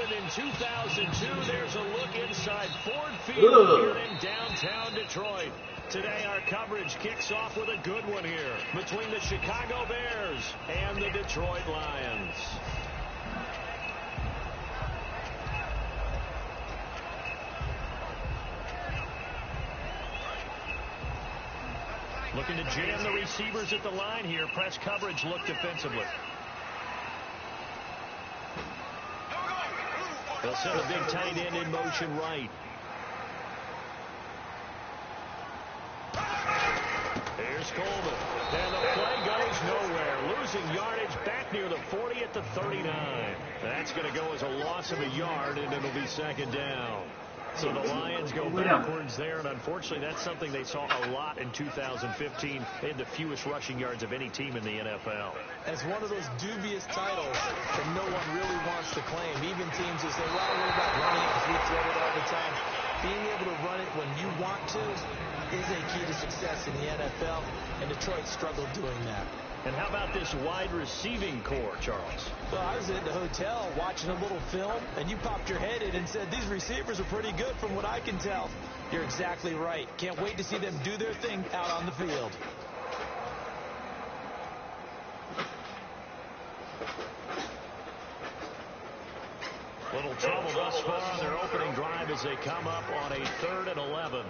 opened in 2002. There's a look inside Ford Field here in downtown Detroit. Today our coverage kicks off with a good one here between the Chicago Bears and the Detroit Lions. Looking to jam the receivers at the line here. Press coverage look defensively. They'll send a big tight end in motion right. Here's Coleman. And the play goes nowhere. Losing yardage back near the 40 at the 39. That's going to go as a loss of a yard, and it'll be second down. So the Lions go backwards there, and unfortunately that's something they saw a lot in 2015. They had the fewest rushing yards of any team in the NFL. It's one of those dubious titles that no one really wants to claim. Even teams who say, well, we're about running it because we throw it all the time. Being able to run it when you want to is a key to success in the NFL, and Detroit struggled doing that. And how about this wide receiving core, Charles? Well, I was at the hotel watching a little film, and you popped your head in and said, these receivers are pretty good from what I can tell. You're exactly right. Can't wait to see them do their thing out on the field. Little trouble thus far on their opening drive as they come up on a 3rd and 11.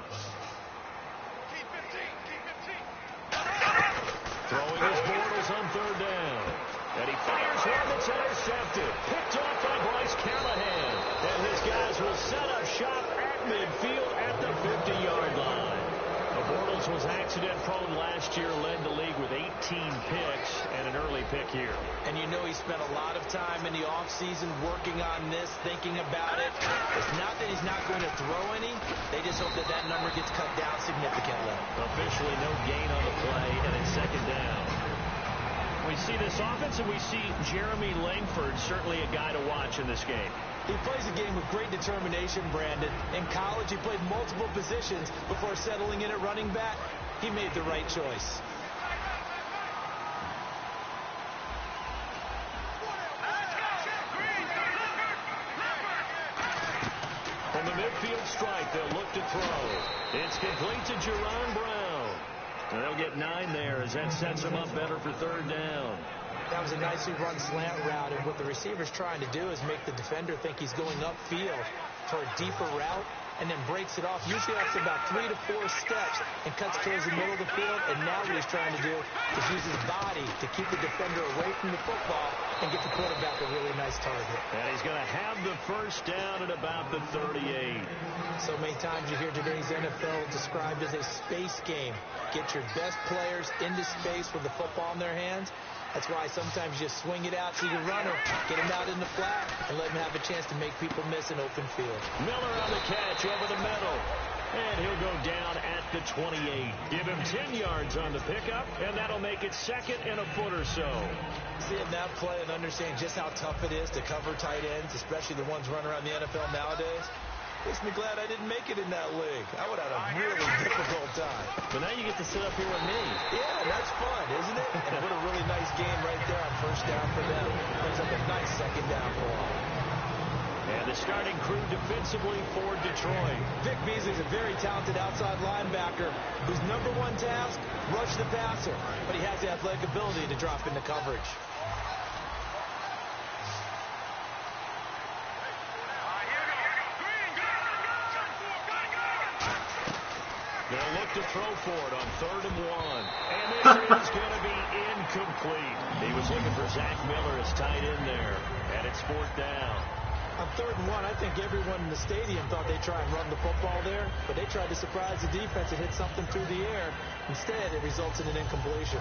Throwing his Bortles on 3rd down. And he fires one that's intercepted. Picked off by Bryce Callahan. And his guys will set up shop at midfield at the 50-yard line. Bortles was accident-prone last year, led the league with 18 picks and an early pick here. And you know he spent a lot of time in the offseason working on this, thinking about it. It's not that he's not going to throw any. They just hope that that number gets cut down significantly. Officially no gain on the play, and it's second down. We see this offense, and we see Jeremy Langford, certainly a guy to watch in this game. He plays a game with great determination, Brandon. In college, he played multiple positions before settling in at running back. He made the right choice. From the midfield strike, they'll look to throw. It's complete to Jerron Brown. And they'll get 9 there as that sets them up better for 3rd down. That was a nicely run slant route, and what the receiver's trying to do is make the defender think he's going upfield for a deeper route, and then breaks it off. Usually after about 3 to 4 steps and cuts towards the middle of the field, and now what he's trying to do is use his body to keep the defender away from the football and get the quarterback a really nice target. And he's going to have the first down at about the 38. So many times you hear today's NFL described as a space game. Get your best players into space with the football in their hands. That's why sometimes you swing it out to your runner, get him out in the flat, and let him have a chance to make people miss an open field. Miller on the catch over the middle. And he'll go down at the 28. Give him 10 yards on the pickup, and that'll make it 2nd and a foot or so. Seeing that play and understanding just how tough it is to cover tight ends, especially the ones running around the NFL nowadays, makes me glad I didn't make it in that league. I would have had a really difficult time. But now you get to sit up here with me. Yeah, that's fun, isn't it? And what a really nice game right there on 1st down for them. Brings up a nice 2nd down for them. And the starting crew defensively for Detroit. Vic Beasley's a very talented outside linebacker whose number 1 task, rush the passer. But he has the athletic ability to drop into coverage. They'll look to throw for it on 3rd and 1. And this is going to be incomplete. He was looking for Zach Miller as tight end there. And it's 4th down. On 3rd and 1, I think everyone in the stadium thought they'd try and run the football there. But they tried to surprise the defense and hit something through the air. Instead, it results in an incompletion.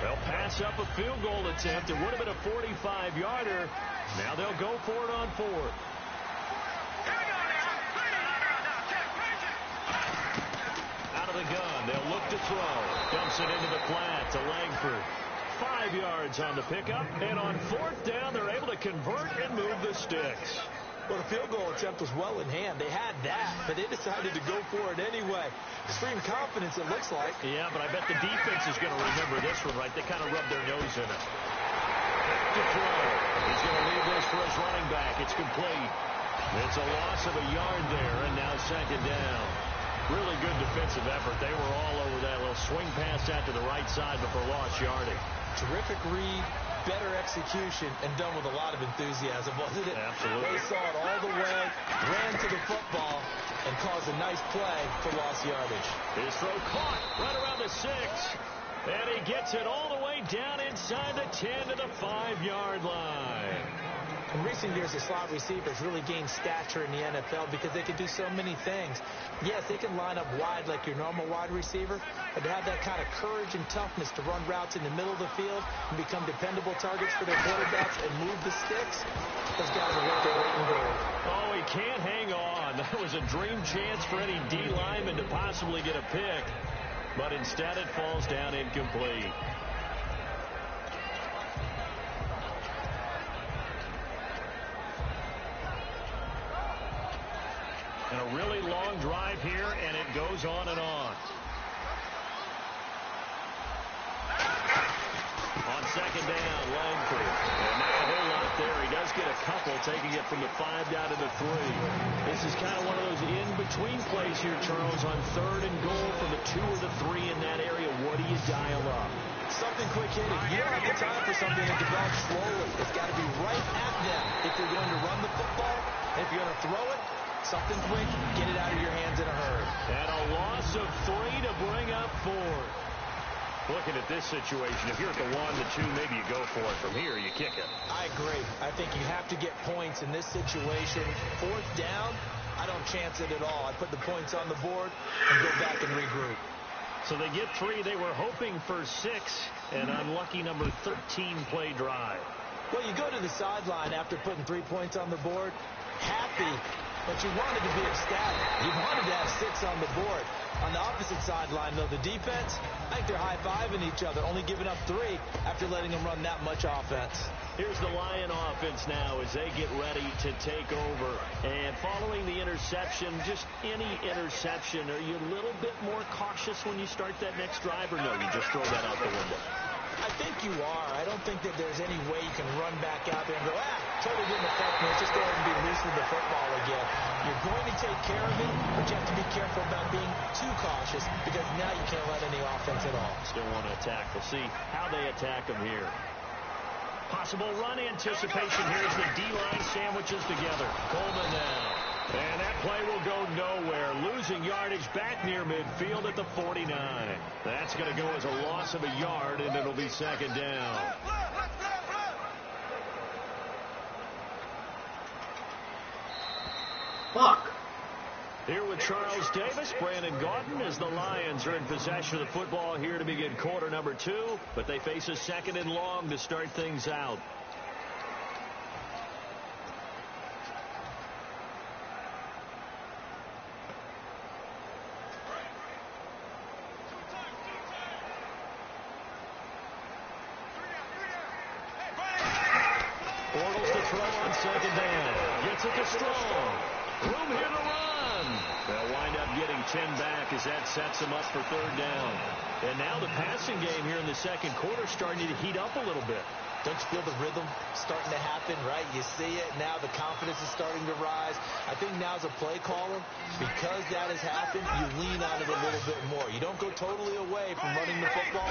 They'll pass up a field goal attempt. It would have been a 45-yarder. Now they'll go for it on 4th. Out of the gun. They'll look to throw. Dumps it into the flat to Langford. 5 yards on the pickup. And on 4th down, they're able to convert and move the sticks. Well, the field goal attempt was well in hand. They had that, but they decided to go for it anyway. Extreme confidence, it looks like. Yeah, but I bet the defense is going to remember this one, right? They kind of rubbed their nose in it. Back to throw. He's going to leave this for his running back. It's complete. It's a loss of a yard there, and now second down. Really good defensive effort. They were all over that little swing pass out to the right side before lost yardage. Terrific read, better execution, and done with a lot of enthusiasm, wasn't it? Absolutely. They saw it all the way, ran to the football, and caused a nice play for lost yardage. His throw caught right around the 6. And he gets it all the way down inside the 10 to the 5-yard line. In recent years, the slot receivers really gained stature in the NFL because they can do so many things. Yes, they can line up wide like your normal wide receiver, but to have that kind of courage and toughness to run routes in the middle of the field and become dependable targets for their quarterbacks and move the sticks, those guys are worth their weight in gold. Oh, he can't hang on. That was a dream chance for any D lineman to possibly get a pick, but instead it falls down incomplete. And a really long drive here, and it goes on and on. On second down, Langford. And not a whole lot there. He does get a couple, taking it from the 5 down to the 3. This is kind of one of those in-between plays here, Charles, on third and goal from the 2 or the 3 in that area. What do you dial up? Something quick hitting. You don't have the time for something to develop slowly. It's got to be right at them if you're going to run the football. And if you're going to throw it, something quick, get it out of your hands in a hurry. And a loss of 3 to bring up 4. Looking at this situation, if you're at the 1, the 2, maybe you go for it. From here, you kick it. I agree. I think you have to get points in this situation. 4th down, I don't chance it at all. I put the points on the board and go back and regroup. So they get 3. They were hoping for 6. An unlucky number 13 play drive. Well, you go to the sideline after putting 3 points on the board, happy, but you wanted to be ecstatic. You wanted to have 6 on the board. On the opposite sideline, though, the defense, I think they're high-fiving each other, only giving up 3 after letting them run that much offense. Here's the Lion offense now as they get ready to take over. And following the interception, just any interception, are you a little bit more cautious when you start that next drive, or no, you just throw that out the window? I think you are. I don't think that there's any way you can run back out there and go, totally didn't affect me. Let's just go ahead and be loose with the football again. You're going to take care of it, but you have to be careful about being too cautious because now you can't let any offense at all. Still want to attack. We'll see how they attack them here. Possible run anticipation. Here's the D-line sandwiches together. Coleman now. And that play will go nowhere. Losing yardage back near midfield at the 49. That's going to go as a loss of a yard, and it'll be second down. Fuck. Here with Charles Davis, Brandon Gaudin, as the Lions are in possession of the football here to begin quarter number 2, but they face a 2nd and long to start things out. Bortles to throw on second down. Gets it to Strong. Room here to run. They'll wind up getting 10 back as that sets them up for 3rd down. And now the passing game here in the second quarter starting to heat up a little bit. Don't you feel the rhythm starting to happen, right? You see it. Now the confidence is starting to rise. I think now as a play caller, because that has happened, you lean on it a little bit more. You don't go totally away from running the football,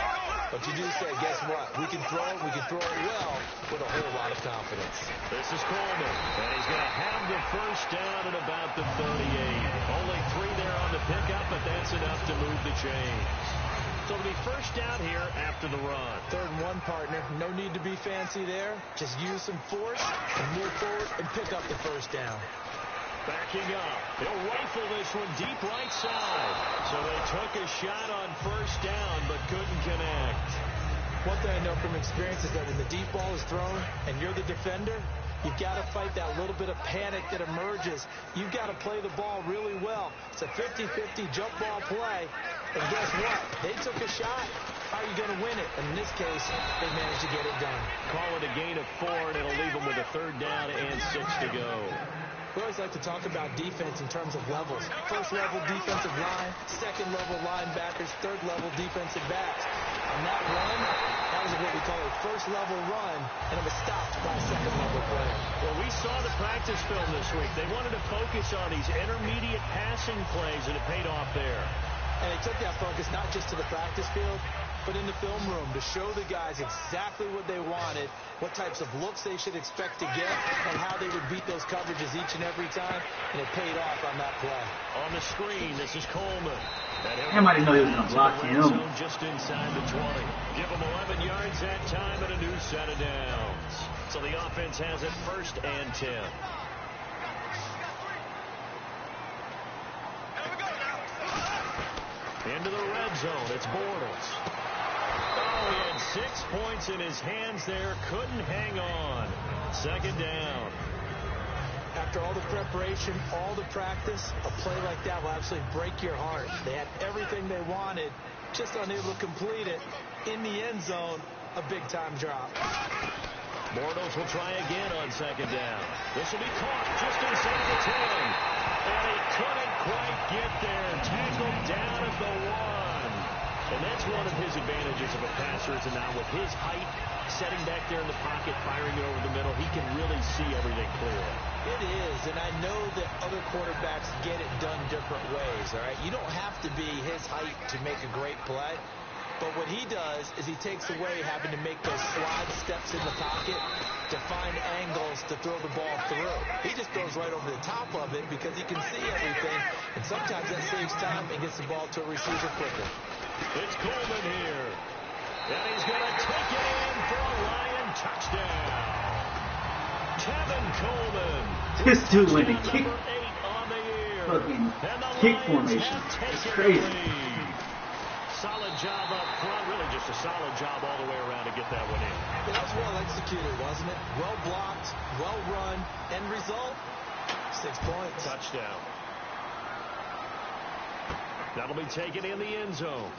but you do say, guess what? We can throw it well with a whole lot of confidence. This is Coleman, and he's going to have the first down at about the 38. Only 3 there on the pickup, but that's enough to move the chains. So it'll be first down here after the run. 3rd and 1, partner. No need to be fancy there. Just use some force and move forward and pick up the first down. Backing up. He'll rifle this one deep right side. So they took a shot on first down but couldn't connect. One thing I know from experience is that when the deep ball is thrown and you're the defender, you've got to fight that little bit of panic that emerges. You've got to play the ball really well. It's a 50-50 jump ball play. And guess what? They took a shot. how are you going to win it? And in this case, they managed to get it done. Call it a gain of 4, and it'll leave them with a 3rd down and 6 to go. We always like to talk about defense in terms of levels. First level defensive line, second level linebackers, third level defensive backs. On that run, that was what we call a first level run, and it was stopped by a second level player. Well, we saw the practice film this week. They wanted to focus on these intermediate passing plays, and it paid off there. And they took that focus not just to the practice field, but in the film room to show the guys exactly what they wanted, what types of looks they should expect to get, and how they would beat those coverages each and every time, and it paid off on that play. On the screen, this is Coleman. Damn, I didn't know he was going to block him. Just inside the 20. Give him 11 yards that time and a new set of downs. So the offense has it 1st and 10. Into the red zone. It's Bortles. Oh, he had 6 points in his hands there. Couldn't hang on. 2nd down. After all the preparation, all the practice, a play like that will absolutely break your heart. They had everything they wanted, just unable to complete it. In the end zone, a big-time drop. Bortles will try again on 2nd down. This will be caught just inside the 10. And he couldn't quite get there. Tackled down at the 1. And that's one of his advantages of a passer, is now with his height, setting back there in the pocket, firing it over the middle, he can really see everything clearly. It is, and I know that other quarterbacks get it done different ways, all right? You don't have to be his height to make a great play. But what he does is he takes away having to make those slide steps in the pocket to find angles to throw the ball through. He just throws right over the top of it because he can see everything, and sometimes that saves time and gets the ball to a receiver quicker. It's Coleman here, and he's going to take it in for a Lion touchdown. Kevin Coleman. This dude went to kick, on the year. fucking kick formation. It's crazy. Solid job up front, really just a solid job all the way around to get that one in. That was well executed, wasn't it? Well blocked, well run, end result, 6 points. Touchdown. That'll be taken in the end zone.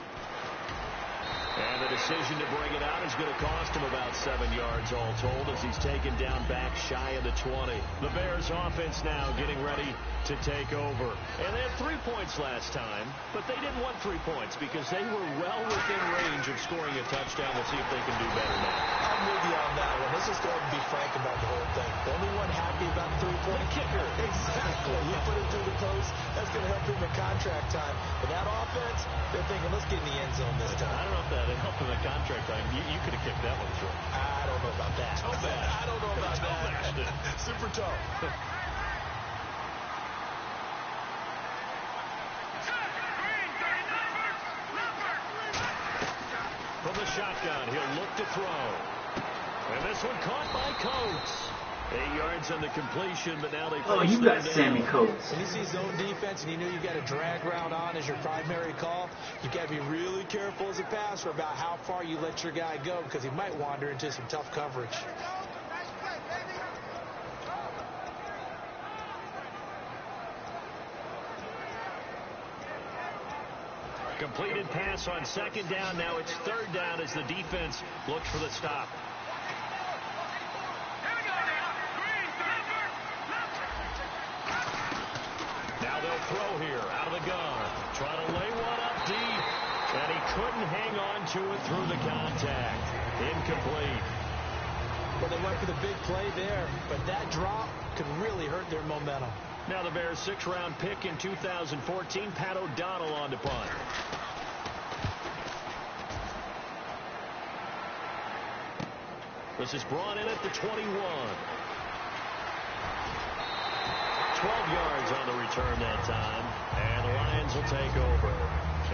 And the decision to bring it out is going to cost him about 7 yards all told as he's taken down back shy of the 20. The Bears offense now getting ready to take over. And they had 3 points last time, but they didn't want 3 points because they were well within range of scoring a touchdown. We'll see if they can do better now. I'm with you on that one. Let's just go ahead and be frank about the whole thing. The only one happy about the 3-point kicker. Exactly. You put it through the post, that's going to help him in contract time. But that offense, they're thinking, let's get in the end zone this time. I don't know if that helped him in contract time. You could have kicked that one through. I don't know about that. I don't know about that. Super tough. From the shotgun, he'll look to throw. And this one caught by Coates. 8 yards on the completion, but now they you got Sammy Coates. When you see zone defense and you know you've got a drag route on as your primary call, you've got to be really careful as a passer about how far you let your guy go because he might wander into some tough coverage. Completed pass on 2nd down. Now it's 3rd down as the defense looks for the stop. Now they'll throw here out of the gun. Trying to lay one up deep. And he couldn't hang on to it through the contact. Incomplete. Well, they went for the big play there, but that drop could really hurt their momentum. Now the Bears' 6th-round pick in 2014, Pat O'Donnell on to punt. This is brought in at the 21. 12 yards on the return that time. And the Lions will take over.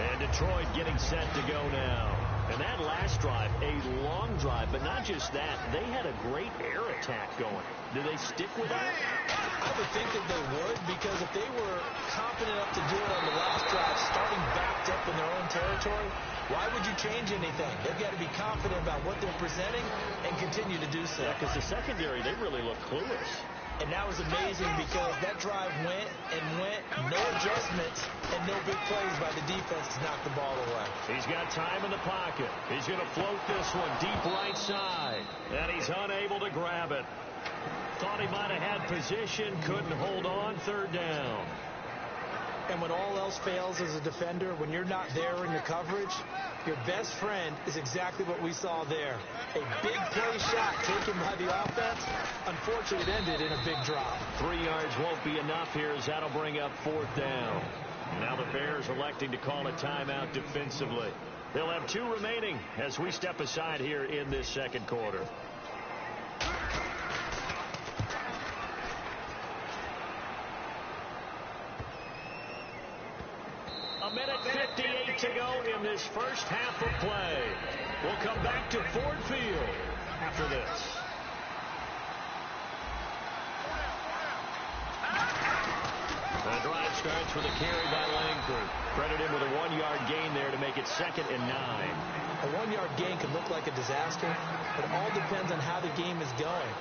And Detroit getting set to go now. And that last drive, a long drive, but not just that. They had a great air attack going. Do they stick with that? I would think that they would, because if they were confident enough to do it on the last drive, starting backed up in their own territory, why would you change anything? They've got to be confident about what they're presenting and continue to do so. Yeah, because the secondary, they really look clueless. And that was amazing because that drive went and went, no adjustments, and no big plays by the defense to knock the ball away. He's got time in the pocket. He's going to float this one deep right side, and he's unable to grab it. Thought he might have had position, couldn't hold on, third down. And when all else fails as a defender, when you're not there in the coverage, your best friend is exactly what we saw there. A big play shot taken by the offense. Unfortunately, it ended in a big drop. 3 yards won't be enough here as that'll bring up fourth down. Now the Bears electing to call a timeout defensively. They'll have 2 remaining as we step aside here in this second quarter. A minute 58 to go in this first half of play. We'll come back to Ford Field after this. The drive starts with a carry by Langford. Credit him with a 1-yard gain there to make it 2nd and 9. A 1-yard gain can look like a disaster, but it all depends on how the game is going.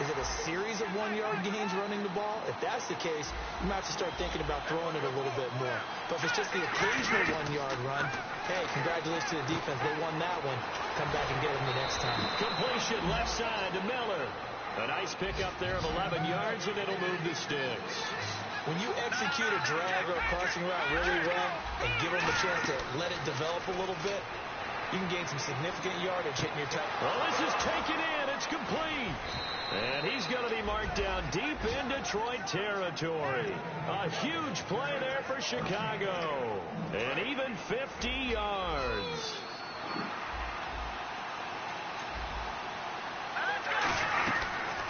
Is it a series of 1-yard gains running the ball? If that's the case, you might have to start thinking about throwing it a little bit more. But if it's just the occasional 1-yard run, hey, congratulations to the defense. They won that one. Come back and get them the next time. Completion left side to Miller. A nice pickup there of 11 yards, and it'll move the sticks. When you execute a drag or a crossing route really well and give them a chance to let it develop a little bit, you can gain some significant yardage hitting your touch. Well, this is taken in. It's complete. And he's going to be marked down deep in Detroit territory. A huge play there for Chicago. And even 50 yards.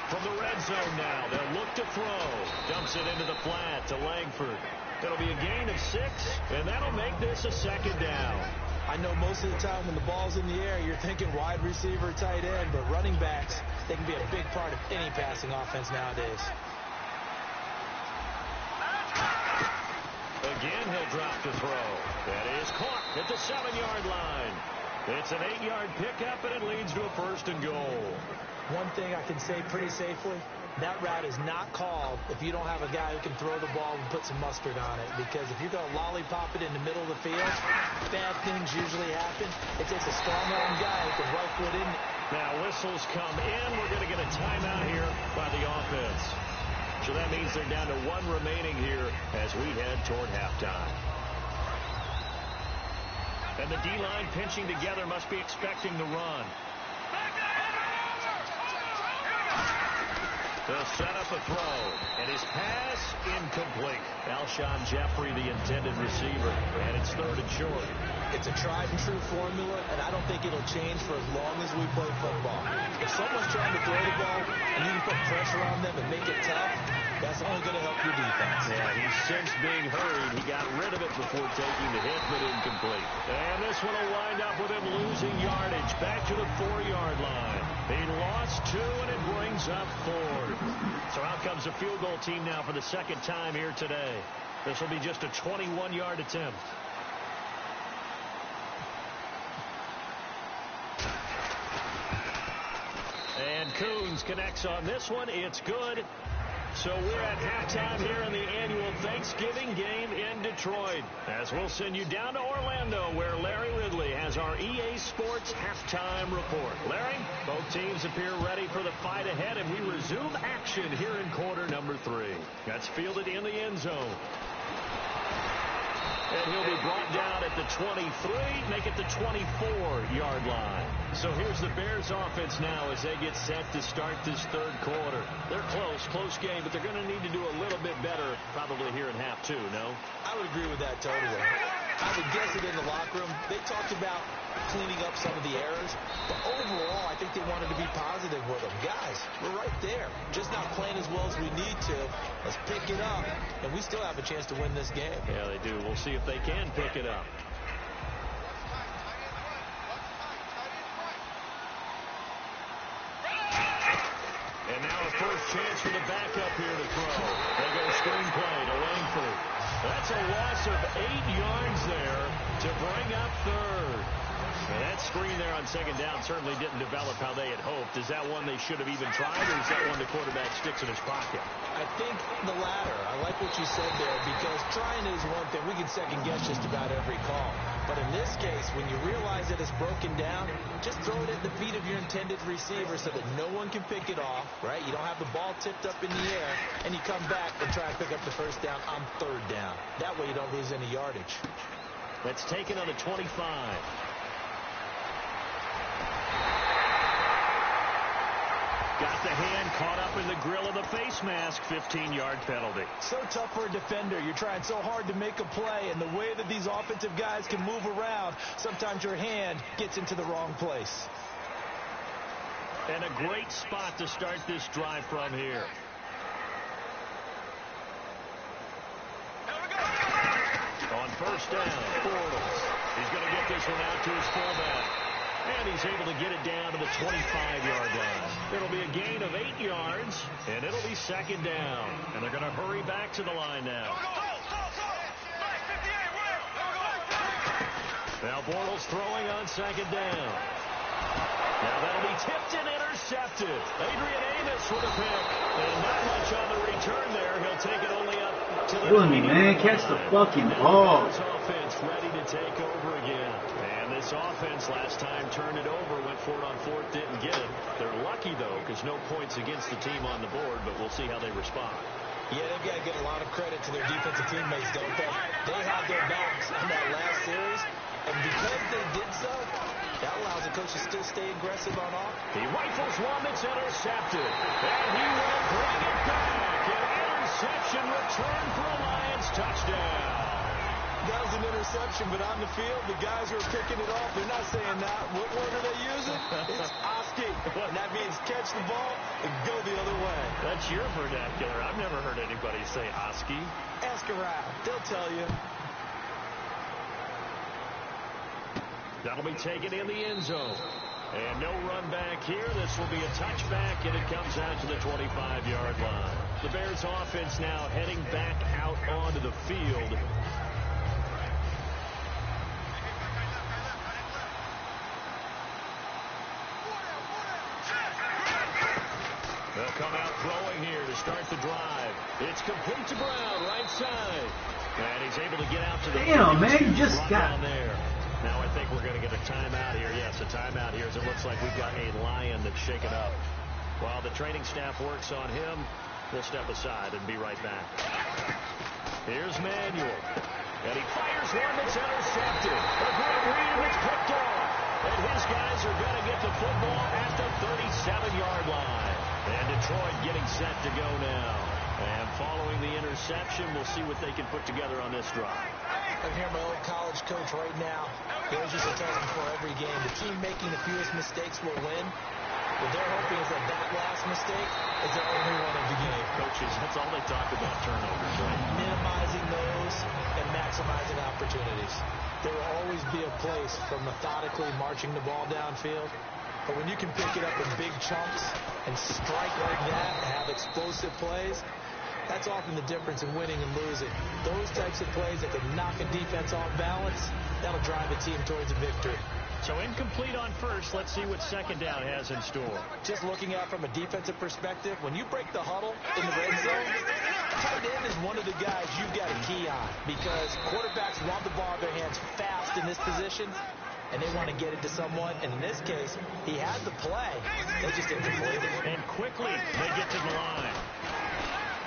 From the red zone now, they'll look to throw. Dumps it into the flat to Langford. It'll be a gain of 6, and that'll make this a 2nd down. I know most of the time when the ball's in the air, you're thinking wide receiver, tight end, but running backs, they can be a big part of any passing offense nowadays. Again, he'll drop to throw. That is caught at the 7-yard line. It's an 8-yard pickup, and it leads to a 1st and goal. One thing I can say pretty safely, that route is not called if you don't have a guy who can throw the ball and put some mustard on it. Because if you're going to lollipop it in the middle of the field, bad things usually happen. It takes a strong arm guy who can right foot in. Now whistles come in. We're going to get a timeout here by the offense. So that means they're down to 1 remaining here as we head toward halftime. And the D-line pinching together must be expecting the run. They'll set up a throw, and his pass incomplete. Alshon Jeffrey, the intended receiver, and it's 3rd and short. It's a tried-and-true formula, and I don't think it'll change for as long as we play football. If someone's trying to throw the ball, and you can put pressure on them and make it tough, that's only going to help your defense. Yeah, he's since being hurried. He got rid of it before taking the hit, but incomplete. And this one will wind up with him losing yardage back to the 4-yard line. He lost 2, and it brings up 4. So out comes the field goal team now for the 2nd time here today. This will be just a 21-yard attempt. And Coons connects on this one. It's good. So we're at halftime here in the annual Thanksgiving game in Detroit. As we'll send you down to Orlando, where Larry Ridley has our EA Sports halftime report. Larry, both teams appear ready for the fight ahead, and we resume action here in quarter number 3. That's fielded in the end zone. And he'll be brought down at the 23, make it the 24-yard line. So here's the Bears offense now as they get set to start this 3rd quarter. They're close game, but they're going to need to do a little bit better probably here in half 2, no? I would agree with that totally. I would guess it in the locker room. They talked about cleaning up some of the errors, but overall, I think they wanted to be positive with them. Guys, we're right there. Just not playing as well as we need to. Let's pick it up, and we still have a chance to win this game. Yeah, they do. We'll see if they can pick it up. And now a first chance for the backup here to throw. They go screenplay to Langford. That's a loss of 8 yards there to bring up 3rd. And that screen there on second down certainly didn't develop how they had hoped. Is that one they should have even tried, or is that one the quarterback sticks in his pocket? I think the latter. I like what you said there, because trying is one thing. We can second-guess just about every call. But in this case, when you realize that it's broken down, just throw it at the feet of your intended receiver so that no one can pick it off, right? You don't have the ball tipped up in the air, and you come back and try and pick up the first down on third down. That way you don't lose any yardage. That's taken on the 25. Got the hand caught up in the grill of the face mask. 15-yard penalty. So tough for a defender. You're trying so hard to make a play, and the way that these offensive guys can move around, sometimes your hand gets into the wrong place. And a great spot to start this drive from here. On first down, Bortles. He's going to get this one out to his fullback. And he's able to get it down to the 25-yard line. It'll be a gain of 8 yards, and it'll be second down. And they're going to hurry back to the line now. Now Bortles throwing on second down. Now that'll be tipped and intercepted. Adrian Amos with a pick. And not much on the return there. He'll take it only up to the... Killing me, man. Catch the fucking ball. This offense ready to take over again. And this offense last time turned it over, went for it on fourth, didn't get it. They're lucky, though, because no points against the team on the board, but we'll see how they respond. Yeah, they've got to get a lot of credit to their defensive teammates, don't they? They had their backs on that last series, and because they did so, that allows the coach to still stay aggressive on offense. He rifles one that's intercepted, and he will bring it back. An interception return for a Lions touchdown. That was an interception, but on the field, the guys who are picking it off, they're not saying that. What word are they using? It's Oski. And that means catch the ball and go the other way. That's your vernacular. I've never heard anybody say Oski. Ask around. They'll tell you. That'll be taken in the end zone. And no run back here. This will be a touchback, and it comes out to the 25-yard line. The Bears offense now heading back out onto the field. They'll come out throwing here to start the drive. It's complete to Brown, right side. And he's able to get out to the... Damn, man, you just got... down there. Now I think we're going to get a timeout here. Yes, a timeout here as it looks like we've got a Lion that's shaken up. While the training staff works on him, we'll step aside and be right back. Here's Manuel. And he fires one that's intercepted. A great read, and it's picked off. And his guys are going to get the football at the 37-yard line. And Detroit getting set to go now. And following the interception, we'll see what they can put together on this drive. I'm here, my old college coach right now. He always used to tell us before every game, the team making the fewest mistakes will win. What they're hoping is that that last mistake is their only one of the game. Coaches, that's all they talk about, turnovers, right? Minimizing those and maximizing opportunities. There will always be a place for methodically marching the ball downfield. But when you can pick it up in big chunks and strike like that and have explosive plays, that's often the difference in winning and losing. Those types of plays that can knock a defense off balance, that'll drive a team towards a victory. So incomplete on first. Let's see what second down has in store. Just looking at from a defensive perspective, when you break the huddle in the red zone, tight end is one of the guys you've got to key on because quarterbacks want the ball in their hands fast in this position, and they want to get it to someone. And in this case, he had the play. They just didn't complete it. And quickly, they get to the line.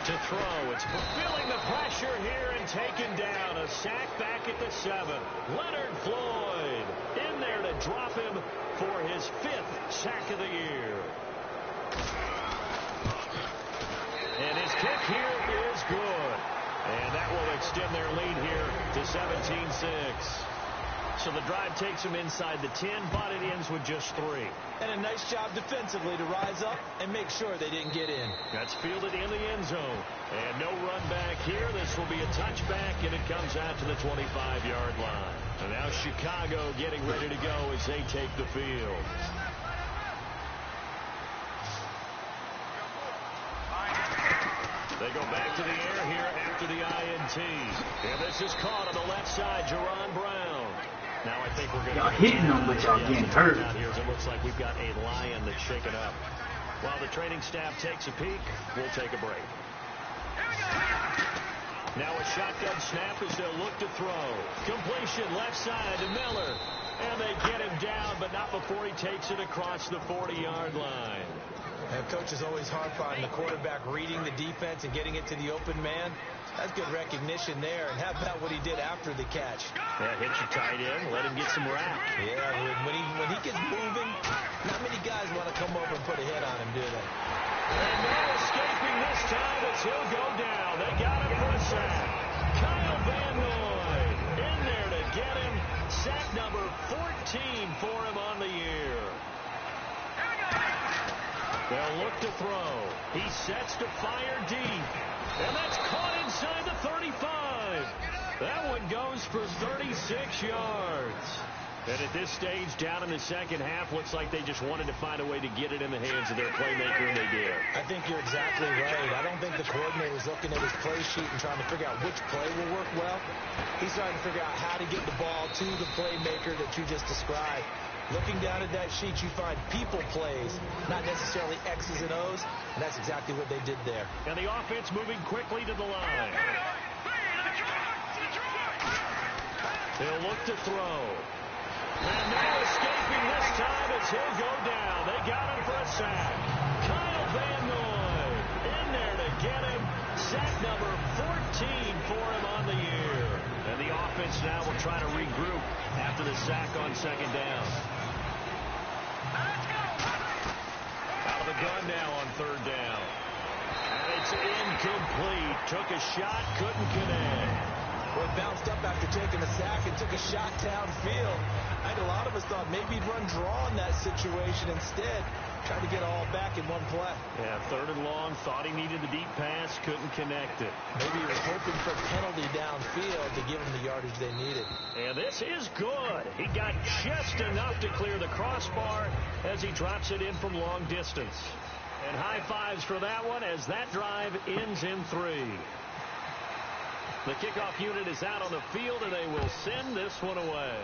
To throw, it's fulfilling the pressure here and taken down. A sack back at the 7. Leonard Floyd in there to drop him for his 5th sack of the year. And his kick here is good. And that will extend their lead here to 17-6. So the drive takes them inside the 10, but it ends with just 3. And a nice job defensively to rise up and make sure they didn't get in. That's fielded in the end zone. And no run back here. This will be a touchback, and it comes out to the 25-yard line. And now Chicago getting ready to go as they take the field. They go back to the air here after the INT. And this is caught on the left side, Jerron Brown. Now I think we're going y'all hitting them, but y'all getting hurt. Here, it looks like we've got a Lion that's shaken up. While the training staff takes a peek, we'll take a break. Now a shotgun snap as they'll look to throw. Completion left side to Miller. And they get him down, but not before he takes it across the 40-yard line. And coaches always harp on the quarterback reading the defense and getting it to the open man. That's good recognition there. And how about what he did after the catch? Yeah, hit your tight end, let him get some rack. Yeah, when he gets moving, not many guys want to come over and put a hit on him, do they? And no escaping this time as he'll go down. They got him for a sack. Kyle Van Noy in there to get him. Sack number 14 for him on the year. They'll look to throw. He sets to fire deep. And that's caught inside the 35. That one goes for 36 yards. And at this stage, down in the second half, looks like they just wanted to find a way to get it in the hands of their playmaker, and they did. I think you're exactly right. I don't think the coordinator's looking at his play sheet and trying to figure out which play will work well. He's trying to figure out how to get the ball to the playmaker that you just described. Looking down at that sheet, you find people plays, not necessarily X's and O's, and that's exactly what they did there. And the offense moving quickly to the line. They'll look to throw. And now escaping this time as he'll go down. They got him for a sack. Kyle Van Noy in there to get him. Sack number 14 for him on the year. And the offense now will try to regroup after the sack on second down. Out of the gun now on third down. And it's incomplete. Took a shot, couldn't connect. Well, it bounced up after taking a sack and took a shot downfield. I think a lot of us thought maybe he'd run draw in that situation instead. Tried to get all back in one play. Yeah, third and long. Thought he needed the deep pass. Couldn't connect it. Maybe he was hoping for a penalty downfield to give him the yardage they needed. And this is good. He got just enough to clear the crossbar as he drops it in from long distance. And high fives for that one as that drive ends in 3. The kickoff unit is out on the field, and they will send this one away.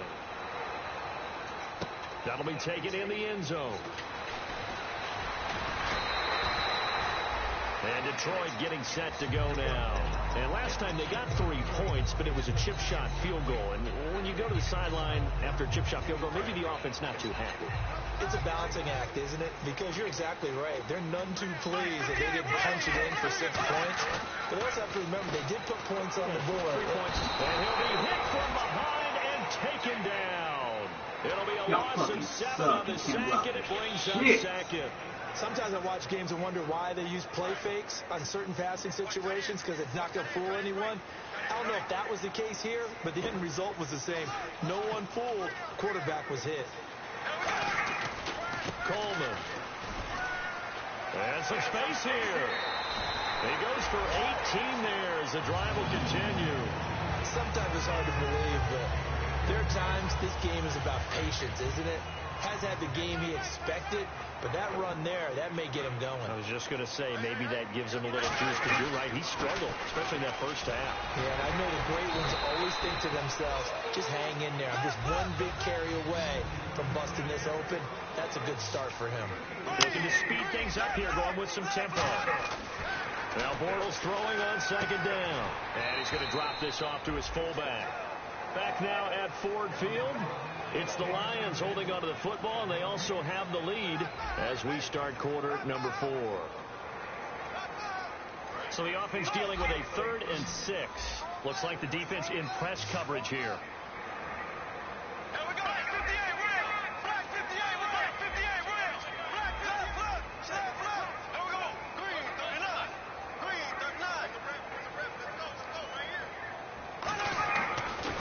That'll be taken in the end zone. And Detroit getting set to go now. And last time they got 3 points, but it was a chip shot field goal. And when you go to the sideline after a chip shot field goal, maybe the offense not too happy. It's a balancing act, isn't it? Because you're exactly right. They're none too pleased that they didn't punch it in for 6 points. But they also have to remember they did put points on the board. 3 points. And he'll be hit from behind and taken down. It'll be a loss of 7 on the sack, and it brings up second. Sometimes I watch games and wonder why they use play fakes on certain passing situations because it's not going to fool anyone. I don't know if that was the case here, but the end result was the same. No one fooled. Quarterback was hit. Coleman. And some space here. He goes for 18 there as the drive will continue. Sometimes it's hard to believe, but there are times this game is about patience, isn't it? Has had the game he expected, but that run there, that may get him going. I was just going to say, maybe that gives him a little juice to do right. He struggled, especially in that first half. Yeah, and I know the great ones always think to themselves, just hang in there. I'm just one big carry away from busting this open. That's a good start for him. Looking to speed things up here, going with some tempo. Now Bortles throwing on second down. And he's going to drop this off to his fullback. Back now at Ford Field. It's the Lions holding onto the football, and they also have the lead as we start quarter number 4. So the offense dealing with a 3rd and 6. Looks like the defense in press coverage here.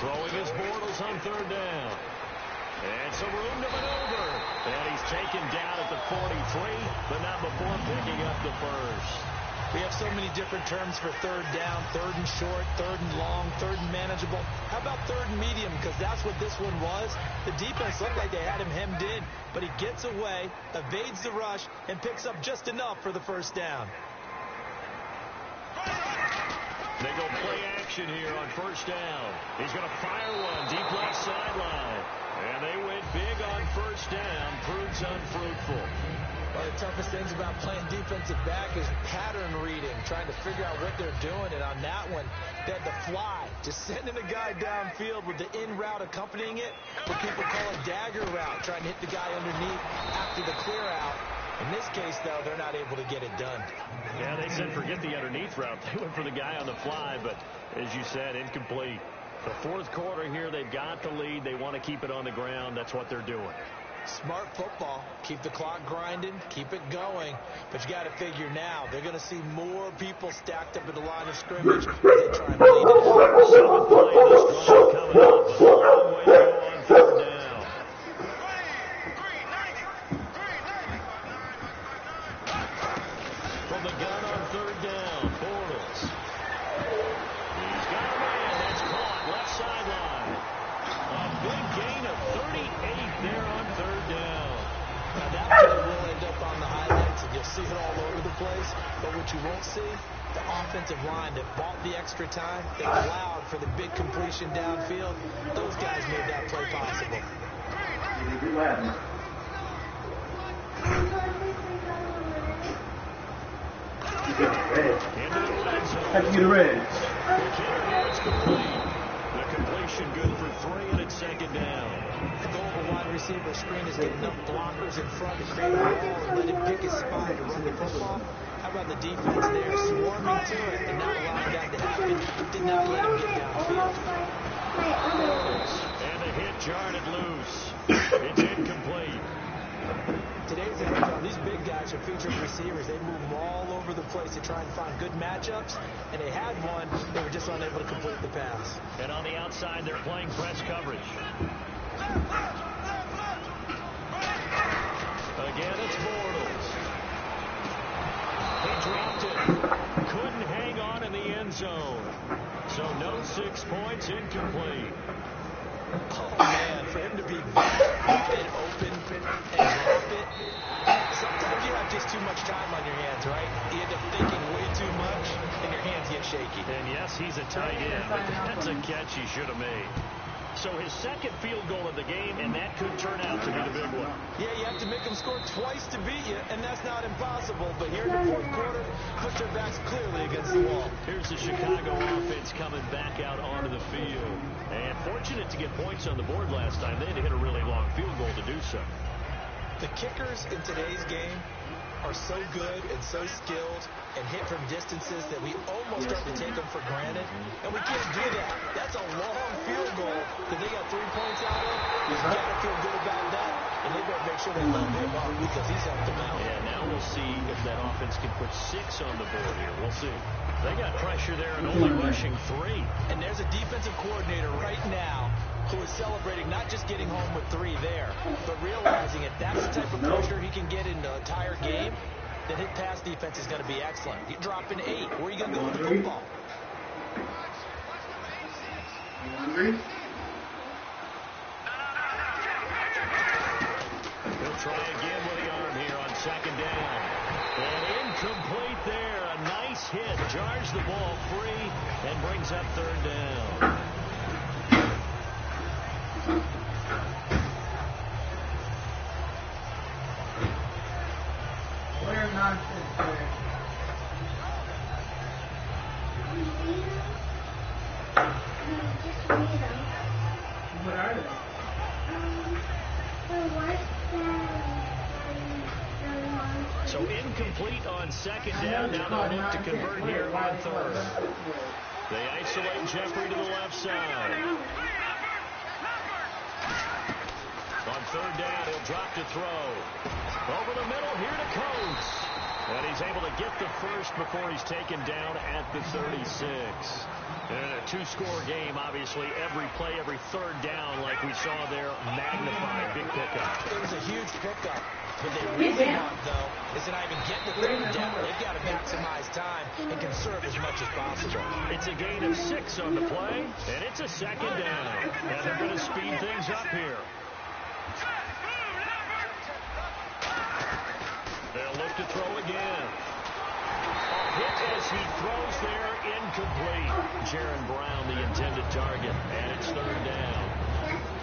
Throwing his Bortles on third down. And some room to maneuver. And he's taken down at the 43, but not before picking up the first. We have so many different terms for third down, 3rd and short, 3rd and long, 3rd and manageable. How about 3rd and medium? Because that's what this one was. The defense looked like they had him hemmed in, but he gets away, evades the rush, and picks up just enough for the first down. They go play action here on first down. He's going to fire one deep left sideline. And they win big on first down. Proves unfruitful. One of the toughest things about playing defensive back is pattern reading, trying to figure out what they're doing. And on that one, they had the fly, just sending a guy downfield with the in route accompanying it, what people call a dagger route, trying to hit the guy underneath after the clear out. In this case, though, they're not able to get it done. Yeah, they said forget the underneath route. They went for the guy on the fly, but as you said, incomplete. The fourth quarter here, they've got the lead. They want to keep it on the ground. That's what they're doing. Smart football. Keep the clock grinding. Keep it going. But you got to figure now, they're going to see more people stacked up at the line of scrimmage as they try and bleed it out. Seventh play of this drive coming up. A long way to go on third down. From the gun on third down, Bortles. He's got a man. That's caught. Left sideline. A big gain of 38 there on third down. Now that play will end up on the highlights, and you'll see it all over the place. But what you won't see, the offensive line that bought the extra time, they allowed for the big completion downfield. Those guys made that play possible. Have to get ready. It's complete. The completion good for 3, and it's second down. The goal of a wide receiver screen is get enough blockers in front to create a wall and let him pick his spot to run the football. How about the defense there, swarming to it and not allowing that to happen? Did not let him get downfield. And the hit jarred it loose. It's incomplete. Today's NFL, these big guys are featured receivers. They move all over the place to try and find good matchups, and they had one. They were just unable to complete the pass. And on the outside, they're playing press coverage. Again, it's Bortles. He dropped it. Couldn't hang on in the end zone. So no 6 points, incomplete. Oh, man, for him to be wide open and drop it. Sometimes you have just too much time on your hands, right? You end up thinking way too much, and your hands get shaky. And yes, he's a tight end, but that's a catch he should have made. So his second field goal of the game, and that could turn out to be the big one. Yeah, you have to make them score twice to beat you, and that's not impossible. But here in the fourth quarter, put their backs clearly against the wall. Here's the Chicago offense coming back out onto the field. And fortunate to get points on the board last time. They had to hit a really long field goal to do so. The kickers in today's game are so good and so skilled and hit from distances that we almost start to take them for granted. And we can't do that. That's a long field goal that they got 3 points out of. You got to feel good about that. And they better make sure they load him up because he's helped them out. Yeah, now we'll see if that offense can put 6 on the board here. We'll see. They got pressure there and only rushing 3. And there's a defensive coordinator right now who is celebrating not just getting home with 3 there, but realizing if that's the type of pressure he can get in the entire game, then his pass defense is going to be excellent. You're dropping 8. Where are you going to go with the football? He'll try again with the arm here on second down. And incomplete there. A nice hit. Jars the ball free and brings up third down. Where nonsense there. What are they? So incomplete on second down. Now they'll look to convert here on third. They isolate Jeffrey to the left side. On third down, he'll drop to throw. Over the middle, here to Coates. And he's able to get the first before he's taken down at the 36. And a 2-score game, obviously, every play, every third down, like we saw there, magnified. Big pickup. It was a huge pickup. What they really want, though, is to not even get the third down. They've got to maximize time and conserve as much as possible. It's a gain of 6 on the play, and it's a second down. And they're going to speed things up here. They'll look to throw again. A hit as He throws there, incomplete. Jaron Brown, the intended target, and it's third down.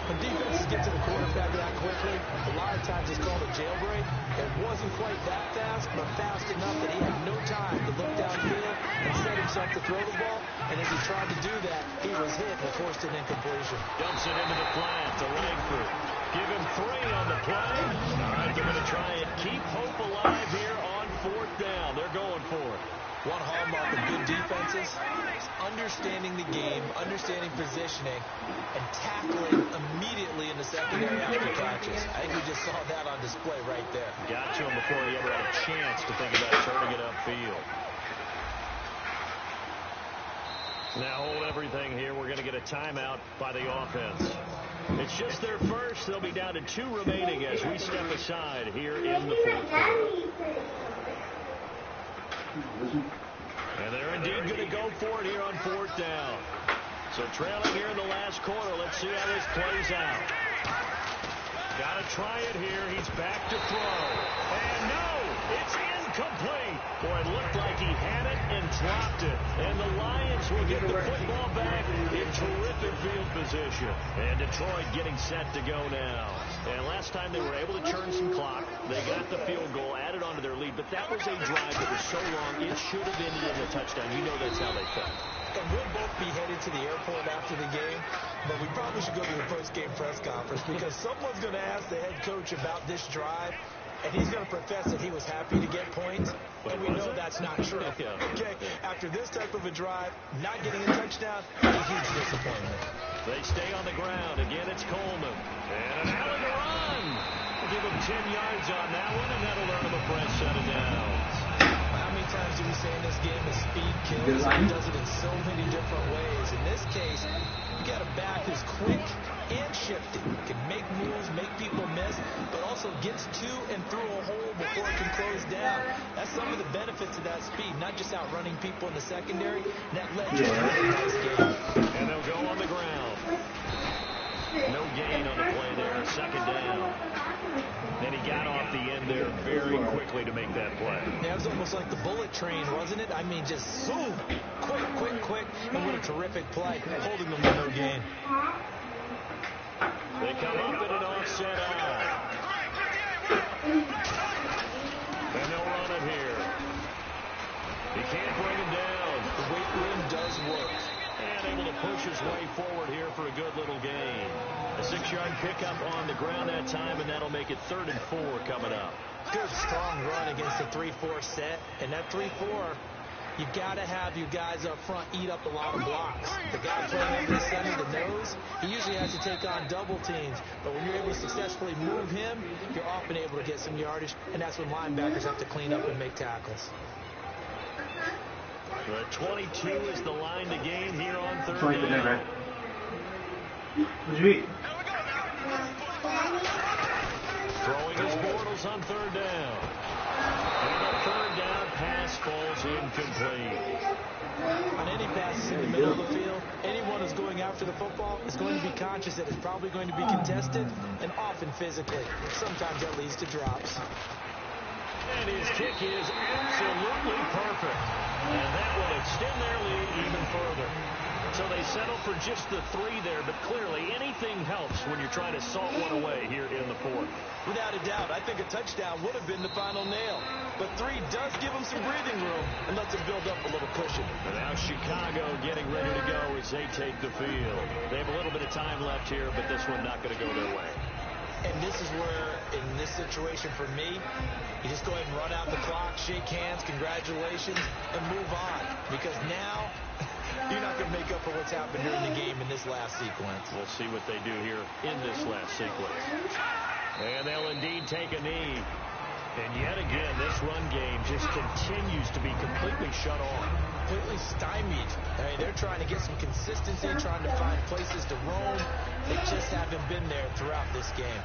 When defenses get to the quarterback that quickly, a lot of times it's called a jailbreak. It wasn't quite that fast, but fast enough that he had no time to look downfield and set himself to throw the ball. And as he tried to do that, he was hit and forced an incompletion. Dumps it into the flat to Langford. Give him 3 on the play. All right, they're going to try and keep hope alive here on fourth down. They're going for it. One hallmark of good defenses is understanding the game, understanding positioning, and tackling immediately in the secondary after catches. I think we just saw that on display right there. Got to him before he ever had a chance to think about turning it upfield. Now hold everything here. We're going to get a timeout by the offense. It's just their first. They'll be down to 2 remaining as we step aside here in the fourth quarter. And they're indeed going to go for it here on fourth down. So trailing here in the last quarter. Let's see how this plays out. Got to try it here. He's back to throw. And no, it's incomplete. Boy, it looked like he had it and dropped it. And the Lions will get the football back in terrific field position. And Detroit getting set to go now. And last time they were able to churn some clock. They got the field goal, added onto their lead. But that was a drive that was so long, it should have ended in a touchdown. You know that's how they felt. And we'll both be headed to the airport after the game, but we probably should go to the post-game press conference because someone's going to ask the head coach about this drive, and he's going to profess that he was happy to get points, and we know that's not true. Okay, after this type of a drive, not getting a touchdown, a huge disappointment. They stay on the ground. Again, it's Coleman. And an alley to run. We'll give him 10 yards on that one, and that'll earn him a fresh set of downs. How many times do we say in this game that speed kills? He does it in so many different ways. In this case, you got a back who's quick and shifty. Can make moves, make people miss, but also gets to and through a hole before it can close down. That's some of the benefits of that speed, not just outrunning people in the secondary. That led to a really nice game. And they'll go on the ground. No gain on the play there. Second down. And he got off the end there very quickly to make that play. Yeah, it was almost like the bullet train, wasn't it? I mean, just zoom. Quick. And what a terrific play. Holding them with no gain. They come up in an offset eye. And they'll run it here. He can't bring him down. The weight room does work. And able to push his way forward here for a good little gain. A 6-yard pickup on the ground that time, and that'll make it 3rd and 4 coming up. Good, strong run against the 3-4 set. And that 3-4, you got to have your guys up front eat up a lot of blocks. The guy playing over the center, the nose, he usually has to take on double teams. But when you're able to successfully move him, you're often able to get some yardage, and that's when linebackers have to clean up and make tackles. 22 is the line to gain here on 3rd down. Throwing his Bortles on 3rd down. And the 3rd down pass falls incomplete. On any passes in the middle of the field, anyone who's going after the football is going to be conscious that it's probably going to be contested and often physically. Sometimes that leads to drops. And his kick is absolutely perfect. And that will extend their lead even further. So they settle for just the 3 there, but clearly anything helps when you're trying to salt one away here in the 4th. Without a doubt, I think a touchdown would have been the final nail. But 3 does give them some breathing room and lets them build up a little cushion. And now Chicago getting ready to go as they take the field. They have a little bit of time left here, but this one not going to go their way. And this is where, in this situation for me, you just go ahead and run out the clock, shake hands, congratulations, and move on. Because now, you're not going to make up for what's happened during the game in this last sequence. We'll see what they do here in this last sequence. And they'll indeed take a knee. And yet again, this run game just continues to be completely shut off. Completely stymied. I mean, they're trying to get some consistency, trying to find places to roam. They just haven't been there throughout this game.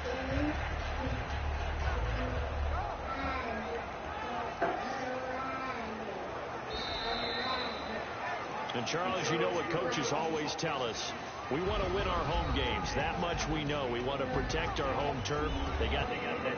And Charles, you know what coaches always tell us. We want to win our home games. That much we know. We want to protect our home turf. They got that.